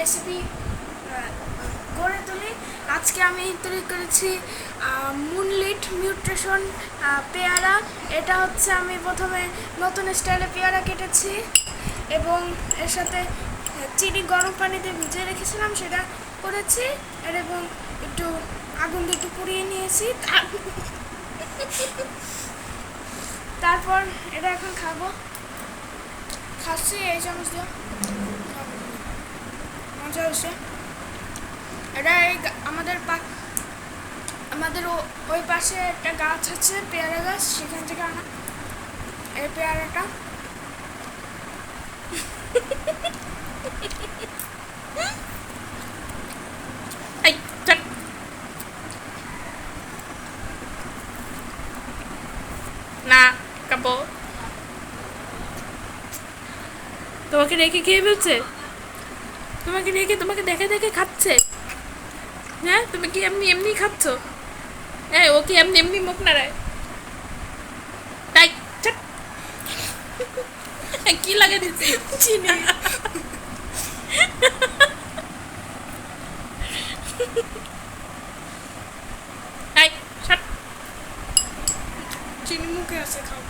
Recipe গড়ে তুলি। আজকে আমি তৈরি করেছি মুনলিট নিউট্রিশন পেয়ারা। এটা হচ্ছে আমি প্রথমে নতুন স্টাইলে পেয়ারা কেটেছি এবং এর সাথে চিনি গরম পানিতে ভিজিয়ে রেখেছিলাম, সেটা করেছি এবং একটু আগুন দিয়ে একটু পুড়িয়ে নিয়েছি। তারপর এটা এখন খাচ্ছি এই চামচ দিয়ে। মজা হয়েছে। এটা আমাদের ওই পাশে একটা গাছ আছে, পেয়ারা গাছ, সেখান থেকে আনা এই পেয়ারাটা। না কাপো, তোমাকে রেখে খেয়ে ফেলছে, তোমাকে রেখে তোমাকে দেখে দেখে খাচ্ছে। হ্যাঁ, তুমি কি এমনি এমনি খাচ্ছ? হ্যাঁ, ও কি এমনি এমনি মুখ নাড়ায়? তাই কি লাগে দিচ্ছি চিনি চিনি মুখে আছে, খাও।